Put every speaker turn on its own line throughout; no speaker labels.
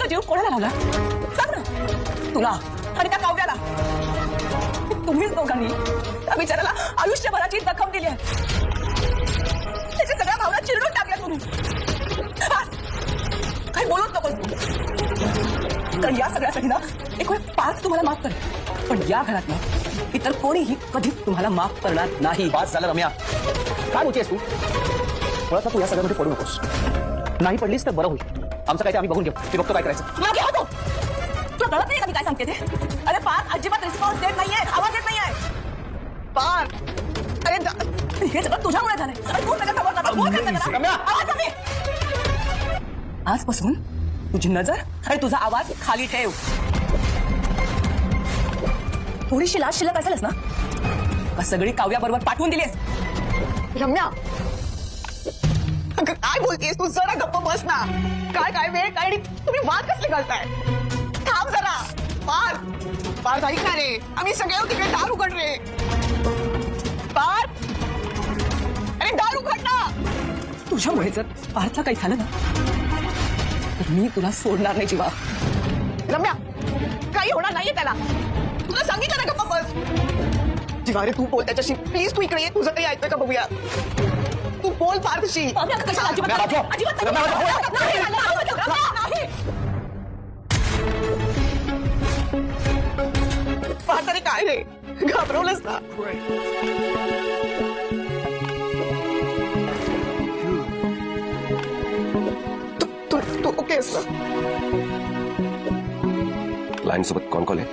जीव कोणाला लावला सांग ना, तुला आणि त्या काव्याला. तुम्हीच दोघांनी त्या बिचाराला आयुष्यभराची जखम दिली आहे. त्याच्या सगळ्या भावना चिरडून टाकल्या तुम्ही. काही बोलत नको कारण या सगळ्यासाठी ना एक वेळ पाच तुम्हाला माफ करेल, पण या घरात ना इतर कोणीही कधीच तुम्हाला माफ करणार नाही.
बास झालं रम्या, काय बोलतेस तू? थोडासा तू या सगळ्यामध्ये पडू नकोस. नाही पडलीस तर बरं होईल. आमचं काय ते आम्ही बघून घेऊ. ते बघतो काय करायचं.
मागे होतो. तुला कळत नाही का मी काय सांगते ते? अरे पार अजिबात रिस्पॉन्स देत नाहीये, आवाज देत नाहीये. पार अरे हे सगळं तुझ्यामुळे झालंय. अरे तू त्याच्या समोर जातो, बोल त्याच्या
रम्या!
आवाज कमी. आजपासून तुझी नजर आणि तुझा आवाज खाली ठेव. थोडीशी लाज शिल्लक असेलच ना, का सगळी काव्याबरोबर पाठवून दिलीस?
रम्या, काय बोलतेस तू? जरा गप्प बस ना. काय काय वेळ काय तुम्ही वाद कसले घालताय? थांब जरा. पार पार ऐक ना रे, आम्ही सगळे तिकडे दार उघड रे. पार अरे दार उघड ना.
तुझ्यामुळे जर पार्थला काही झालं ना तर मी तुला सोडणार नाही जीवा.
रम्या, काही होणार नाहीये त्याला. तुला सांगितलं ना गप्प बस. जीवा रे, तू बोल त्याच्याशी प्लीज. तू इकडे ये, तुझं काही ऐकतोय का बघूया. तू बोल पार्थशी. पार्थ अरे काय रे, घाबरवलंस ना. तू ओके आहेस ना?
लाईन सोबत कॉल कॉल आहे.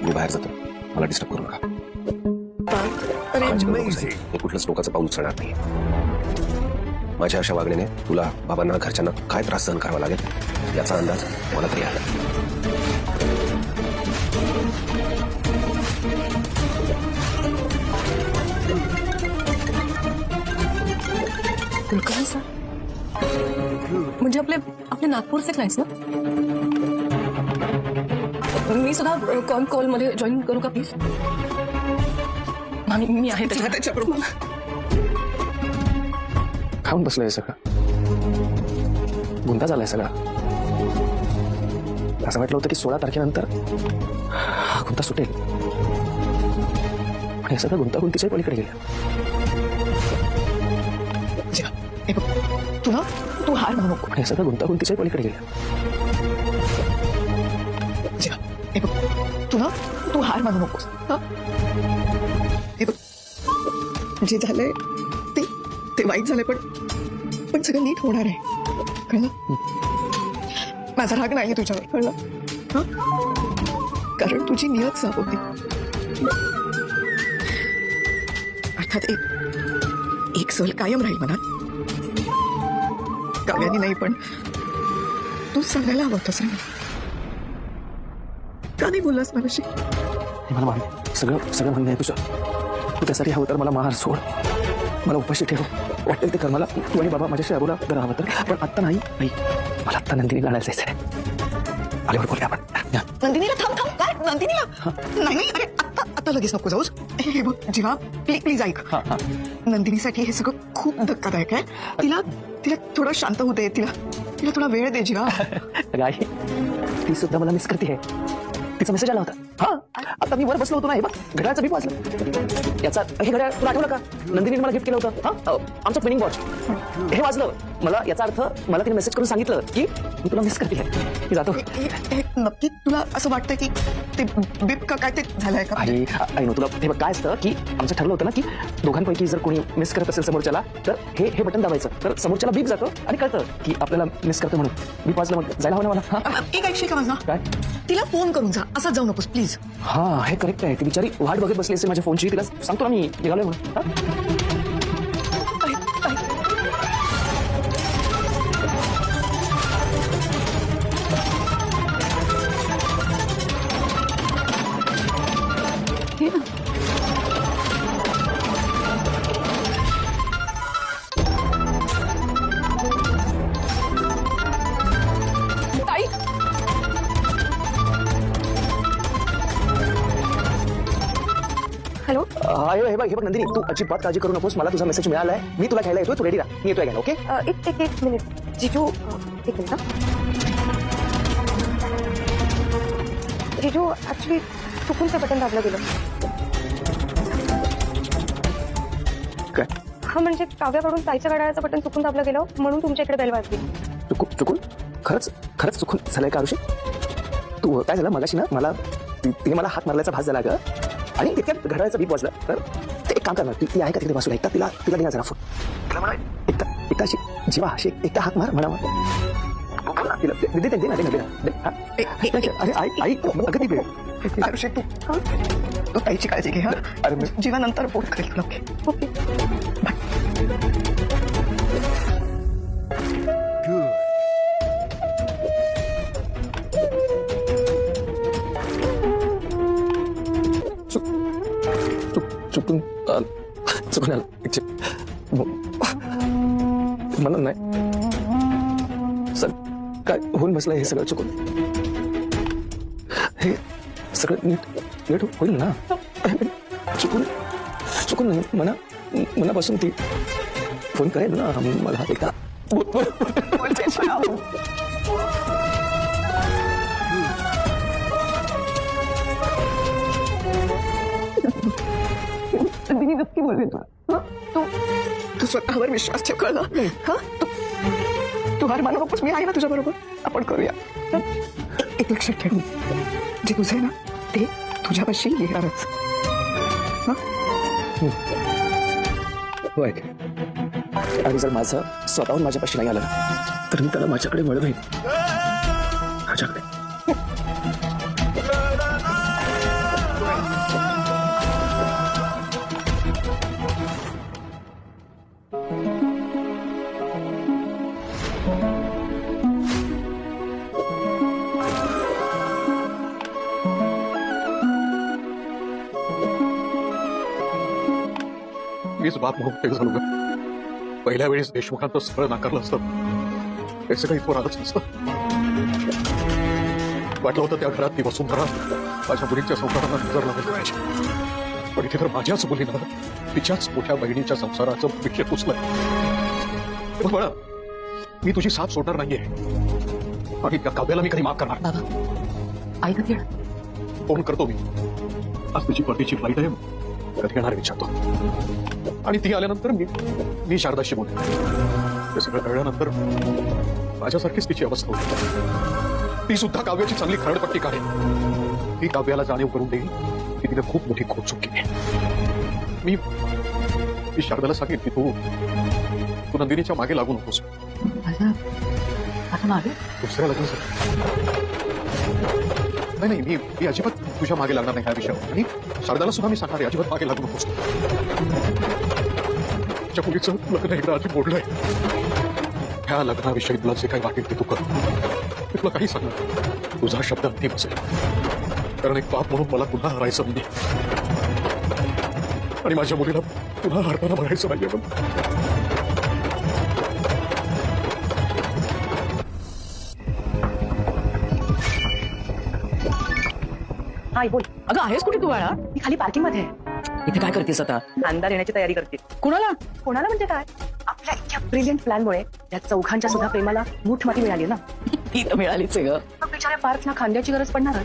मी बाहेर जातो, मला डिस्टर्ब करू नका.
अरे
हे कुठलंच टोकाचं पाऊल उचलणार नाही. माझ्या अशा वागण्याने तुला, बाबांना, घरच्यांना काय त्रास सहन करावा लागेल याचा अंदाज मला तरी आला.
कुलकर्णी सर म्हणजे आपले आपले नागपूरचे क्लायंट्स ना. मी सुद्धा कॉल मध्ये जॉईन करू का प्लीज? मी आहे
त्याच्याबरोबर.
खाऊन बसलंय सगळं, गुंता झालाय सगळा. असं वाटलं होतं की 16 तारखेनंतर हा गुंता सुटेल, पण हे सगळं गुंतागुंतीच्या पलीकडे गेलं.
हे बघ, तू हार म्हणू नको.
हे सगळं गुंतागुंतीच्या पलीकडे गेलं.
हे बघ, तू हार मानू नकोस. हे बघ, जे झालंय ते वाईट झालंय, पण सगळं नीट होणार आहे. कळलं? माझा राग नाहीये तुझ्यावर, कळलं? कारण तुझी नियत साफ होती. अर्थात एक सल कायम राहील मनात. काव्यानी नाही, पण तू सांगायला हवं होतंस रे. का नाही बोललास मलाशी?
मला सगळं म्हणणं आहे तुझं. तू त्यासाठी हवं तर मला महार सोड, मला उपाशी ठेव, वाटेल ते कर. मला तू आणि बाबा माझ्याशी अबोला जर हवं तर, पण आत्ता नाही. मला आत्ता नंदिनी गाण्याला जायचंय. आल्यावर बोलूया आपण.
नंदिनीला थांब. काय नंदिनीला? नाही अरे आता लगेच नको जाऊस. हे बघ जीवा, प्लीज ऐक. नंदिनीसाठी हे सगळं खूप धक्कादायक आहे. तिला थोडं शांत होऊ दे. तिला थोडा वेळ दे जीवा.
गाय, ती सुद्धा मला मिस करते. तिचा मेसेज आला होता. आता मी वर बसलो होतो ना, हे बघ घड्याळाचं बीप वाजलं. याचा हे घड्याळ तुला आठवलं का? नंदिनीने मला गिफ्ट केलं होतं. आमचं ट्विनिंग वॉच हे वाजलं. मला याचा अर्थ मला तिने मेसेज करून सांगितलं की मी तुला मिस करते. मी जातो.
नक्की तुला असं वाटतंय की ते बीप का काय ते झालंय का?
आई तुला हे बघ काय असतं की आमचं ठरलं होतं ना की दोघांपैकी जर कोणी मिस करत असेल समोरच्याला तर हे बटन दाबायचं, तर समोरच्याला बीप जातं आणि कळतं की आपल्याला मिस करतं म्हणून. बीप वाजलं मग जायला हवं ना मला.
एक ऐकशील का माझा?
काय?
तिला फोन करून जा, असं जाऊ नकोस प्लीज.
हे करेक्ट आहे. ती बिचारी वाट बघत बसली असेल माझ्या फोनची. तिला सांगतो ना मी निघालोय म्हणून.
हॅलो.
हे बघ नंदिनी, तू अजिबात काळजी करू नकोस. मला तुझा मेसेज मिळालाय. मी तुला घ्यायला येतोय. तू रेडी राहा. मी येतोय घ्यायला. ओके?
एक मिनिट जीजू, एक मिनिट.
जिजू ऍक्च्युली चुकून ते बटन दाबलं गेलं.
काय
हा म्हणजे काव्याकडून ताईच्या घड्याळाचं बटन चुकून दाबलं गेलं म्हणून तुमच्या इकडे बेल वाजली.
चुकून खरंच खरंच चुकून झालंय का आरुषी? तू काय झालं मगाशी ना मला तिने मला हात मारल्याचा भास झाला ग आणि तितक्यात घड्याळाचा बीप वाजला. तर ते एक काम करणार ती आहे का तिथे बाजूला एकदा तिला तिला देणार जरा फोन. तिला म्हणा एकदा अशी जीवा अशी एकदा हात मार म्हणा तिला दे दे दे ना दे ना दे ना. अरे आई अगं ती दे.
आरुषी तू तू ताईची काळजी घे. हा
अरे
जीवा नंतर फोन करेल तुला. ओके
चुकून आलं मला नाही सर काय होऊन बसलं हे सगळं चुकून. हे सगळं नीट होईल ना? चुकून नाही मनापासून ती फोन करेल ना मला एकदा.
नक्की बोलवेन तुला. तू स्वतःवर विश्वास ठेव. कळलं? हा तू हार मानू नकोस. मी आहे ना तुझ्या बरोबर. आपण करूया. एक लक्षात ठेव जे तुझं आहे ना ते तुझ्यापाशी येणारच.
होय आणि जर माझं स्वतःहून माझ्यापाशी नाही आलं तर मी त्याला माझ्याकडे वळवेन. माझ्याकडे
मीच बाप म्हणून फेक झालो ग. पहिल्या वेळेस देशमुखांचं स्थळ नाकारलं असतं त्याचं काही इथवर आलंच नसतं. वाटलं होतं त्या घरात ती वसुंधरा माझ्या मुलींच्या संसाराला नजर लावली पाहिजे. पण इथे तर माझ्याच मुलीनं तिच्याच मोठ्या बहिणीच्या संसाराचं भविष्य पुसलंय. बळा मी तुझी साथ सोडणार नाहीये आणि त्या काव्याला मी कधी माफ करणार.
बाबा आई कधी
फोन करतो मी. आज तिची परतीची फ्लाईट आहे. कधी येणार विचारतो आणि ती आल्यानंतर मी शारदाशी बोलेन. ते सगळं कळल्यानंतर माझ्यासारखीच तिची अवस्था होती. ती सुद्धा काव्याची चांगली खरडपट्टी काढेल. ती काव्याला जाणीव करून देईल की तिने खूप मोठी खोट चुकली आहे. मी शारदाला सांगेन की तू नंदिनीच्या मागे लागू नकोस.
आता मागे
दुसऱ्या लग्न नाही मी अजिबात तुझ्या मागे लागणार नाही ह्या विषयावर. आणि शारदाला सुद्धा मी सांगणार आहे अजिबात मागे लागू नकोस. तुझ्या मुलीचं लग्न एकदा आधी मोडलंय. ह्या लग्नाविषयी तुला जे काही वाटेल ते तू कर. मी तुला काही सांगणार. तुझा शब्द अंतिम असेल. कारण एक बाप म्हणून मला पुन्हा हरायचं नाही आणि माझ्या मुलीला पुन्हा हरताना बघायचं नाहीये. पण
आई बोल. अगं आहेस कुठे तू बाळा? मी खाली पार्किंग मध्ये आहे. इथे काय करतेस आता? कांदा देण्याची तयारी करते. कोणाला म्हणजे काय? आपल्या इतक्या ब्रिलियंट प्लॅनमुळे त्या चौघांच्या सुद्धा प्रेमाला मूठ माती मिळाली ना. ती तर मिळालीच ग. बिचाऱ्या पार्थला खांद्याची गरज पडणार.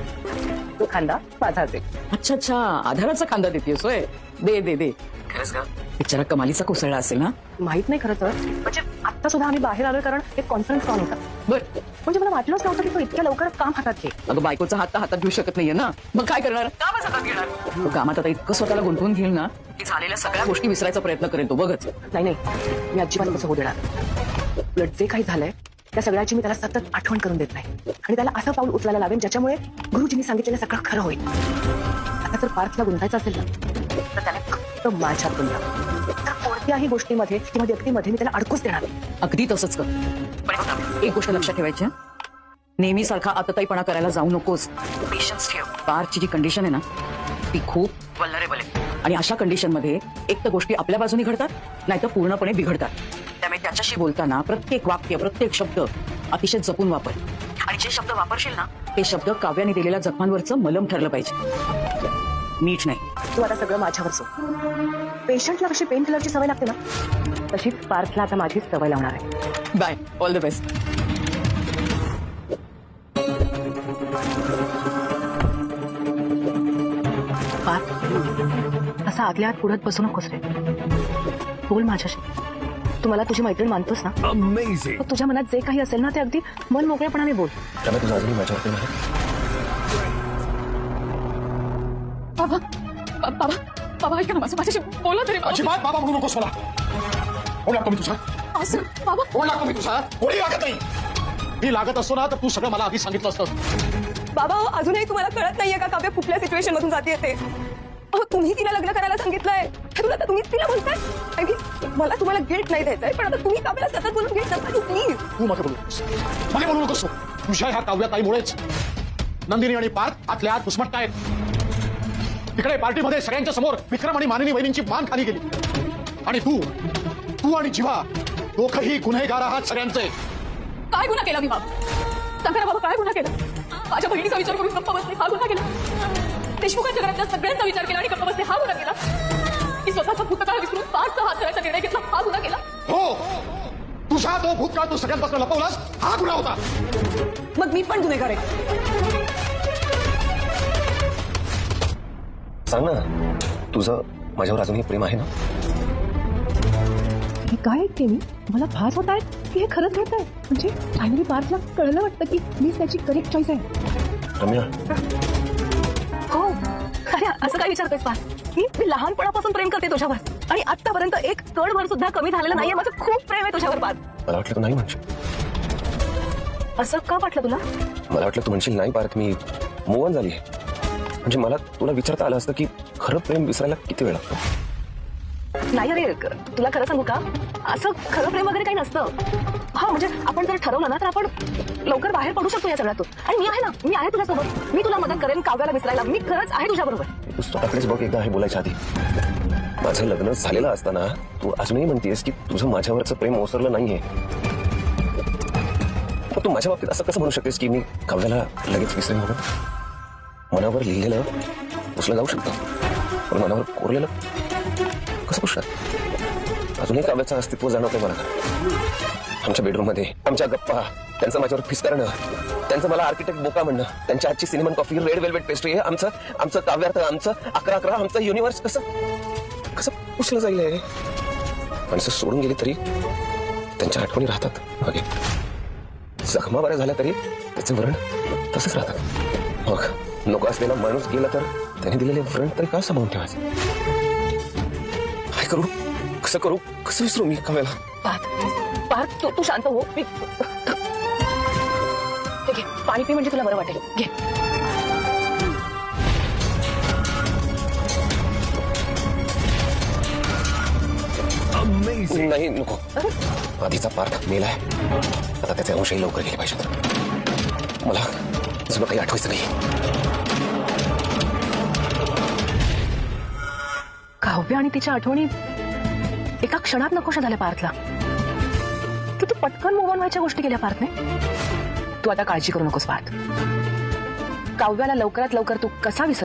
तो खांदा माझा असेल. अच्छा आधाराचा खांदा देतेस होय. दे खरंच का? बिचारा कमालीचा कोसळला असेल ना. माहित नाही खरं तर. म्हणजे आता सुद्धा आम्ही बाहेर आलोय कारण एक कॉन्फरन्स कॉल होता. बरं म्हणजे मला वाटलंच नव्हतं की तो इतक्या लवकर काम हातात घे. अगं बायकोचा हात हातात घेऊ शकत नाहीये ना. मग काय करणार? कामच हातात घेणार. तो कामात आता इतकं स्वतःला गुंतवून घेईल ना की झालेल्या सगळ्या गोष्टी विसरायचा प्रयत्न करेल तो. बघच. नाही मी अजिबात तसं होऊ देणार. उलट जे काही झालंय त्या सगळ्याची मी त्याला सतत आठवण करून देत नाही आणि त्याला असं पाऊल उचलायला लावेन ज्याच्यामुळे गुरुजींनी सांगितलेलं सगळं खरं होईल. आता जर पार्थला गुंतायचं असेल ना तर त्याने फक्त माझ्यात गुंतावं. तर कोणत्याही गोष्टीमध्ये किंवा व्यक्तीमध्ये मी त्याला अडकूच देणार. अगदी तसंच कर. पण एक गोष्ट लक्षात ठेवायची. नेहमी सारखा आतताईपणा करायला जाऊ नकोस. पेशन्स ठेव. पार्थची जी कंडिशन आहे ना ती खूप वल्नरेबल आहे आणि अशा कंडिशन मध्ये एक तर गोष्टी आपल्या बाजूने घडतात नाहीतर पूर्णपणे बिघडतात. त्यामुळे त्याच्याशी बोलताना प्रत्येक वाक्य प्रत्येक शब्द अतिशय जपून वापर. आणि जे शब्द वापरशील ना ते शब्द काव्याने दिलेल्या जखमांवरचं मलम ठरलं पाहिजे. मीठ नाही. तू आता सगळं माझ्यावर सोड. पेशंटला कशी पेन किलरची सवय लागते ना तशीच पार्थला आता माझीच सवय लावणार आहे. बाय. All the best.
असा आतल्या आत पुढत बसू नकोस रे. बोल माझ्याशी. तू मला तुझी मैत्रीण मानतोस ना?
Amazing.
मग तुझ्या मनात जे काही असेल ना ते अगदी मन मोकळेपणाने बोल.
त्यामुळे तुझा अजूनही माझ्यावर प्रेम आहे.
बाबा बाबा बाबा ऐका ना माझ्याशी बोला तरी.
अजिबात बाबा म्हणू नकोस मला. कोण लागतो मी तुझा?
असं बाबा
कोण लागतो मी तुझा? कोणी लागत नाही. मी लागत असतो ना तर तू सगळं मला आधी सांगितलं असतं.
बाबा अजूनही तुम्हाला कळत नाहीये का काव्य कुठल्या सिच्युएशन मधून जाते ते? तुम्ही तिला लग्न करायला सांगितलंय तुला तर तुम्हीच तिला बोलताय. I mean, मला तुम्हाला गिल्ट नाही द्यायचंय पण आता तुम्ही काव्याला सतत बोलून गिल्ट नका प्लीज.
तू मध्ये बोलू नकोस. मध्ये बोलू नकोस. तुझ्या ह्या काव्याताईमुळेच नंदिनी आणि पार्थ आतल्या आत घुसमटतायत. तिकडे पार्टीमध्ये सगळ्यांच्या समोर विक्रम आणि मानिनी वहिनींची मान खाली गेली. आणि तू आणि जीवा दोघंही गुन्हेगार आहात सगळ्यांचे.
काय गुन्हा केला मी बाबा? सांगा ना बाबा काय गुन्हा केला? माझ्या बहिणीचा विचार करून गप्पा बसले हा गुन्हा केला? देशमुखांच्या घरातल्या सगळ्यांचा विचार केला आणि गप्पा बसले हा गुन्हा केला? की स्वतःचा भूतकाळ विसरून पाचचा हात धरायचा निर्णय घेतला हा गुन्हा केला?
हो, तुझा तो भूतकाळ तू सगळ्यांपासून लपवलास हा गुन्हा होता.
मग मी पण गुन्हेगार आहे.
सांग ना, तुझं माझ्यावर अजूनही प्रेम आहे ना?
हे काय ऐकते मी? मला भास होत आहे की हे खरंच घडत आहे. म्हणजे फायनली पार्थला कळलं वाटतं की मीच त्याची करेक्ट चॉईस आहे.
रम्या,
हो. अरे असं काय विचारतोयस पार्थ? मी लहानपणापासून प्रेम करते तुझ्यावर आणि आतापर्यंत एक कणभर सुद्धा कमी झालेलं नाहीये. माझं खूप प्रेम आहे तुझ्यावर पार्थ.
मला वाटलं तू नाही म्हणशील.
असं का वाटलं तुला?
मला वाटलं तू म्हणशील नाही पार्थ मी मूव ऑन झाली आहे. म्हणजे मला तुला विचारता आलं असतं की खरं प्रेम विसरायला किती वेळ लागतो.
नाही अरे तुला खरं सांगू का? असं खरं प्रेम वगैरे काही नसतं. हा म्हणजे आपण जर ठरवलं ना तर आपण लवकर बाहेर पडू शकतो या सगळ्यातून. आणि मी आहे ना, मी आहे तुझ्यासोबत. मी तुला मदत करेन काव्याला विसरायला. मी खरंच आहे तुझ्याबरोबर.
तू स्वतःकडेच बघ एकदा हे बोलायच्या आधी. माझं लग्न झालेलं असताना तू अजूनही म्हणतेस की तुझं माझ्यावरचं प्रेम ओसरलं नाहीये. पण तू माझ्या बाबतीत असं कसं म्हणू शकतेस की मी काव्याला लगेच विसरेन म्हणून? मनावर लिहिलेलं पुसलं जाऊ शकतं पण मनावर कोरलेलं कसं पुसणार? अजूनही काव्याचं अस्तित्व जाणवतंय मला. आमच्या बेडरूम मध्ये आमच्या गप्पा, त्यांचं माझ्यावर फिस्करणं, त्यांचं मला आर्किटेक्ट बोका म्हणणं, त्यांच्या आजची cinnamon coffee, red velvet pastry, हे आमचं काव्यार्थ, आमचं 11-11, आमचं युनिव्हर्स कसं पुसलं जाईल? हे माणसं सोडून गेली तरी त्यांच्या आठवणी राहतात. मागे जखमा बऱ्या झाल्या तरी त्याचे व्रण तसंच राहतात. मग नको असलेला माणूस गेला तर त्याने दिलेले व्रण तरी का सांभाळून ठेवायचं? काय करू, कसं करू, कसं विसरू मी काव्याला?
पार्थ तू शांत हो. मी हे घे पाणी पी म्हणजे तुला बरं वाटेल. घे.
Amazing.
नाही नको. आधीचा पार्थ मेलाय. आता त्याचे अंशही लवकर गेले पाहिजेत. मला तुला काही आठवायचं नाही.
काव्य आणि तिच्या आठवणी एका क्षणात नकोशा झाल्या पार्थला. किती पटकन मूव्ह ऑन व्हायच्या गोष्टी केल्या पार्थने. तू आता काळजी करू नकोस पार्थ. काव्याला लवकरात लवकर तू कसा विसर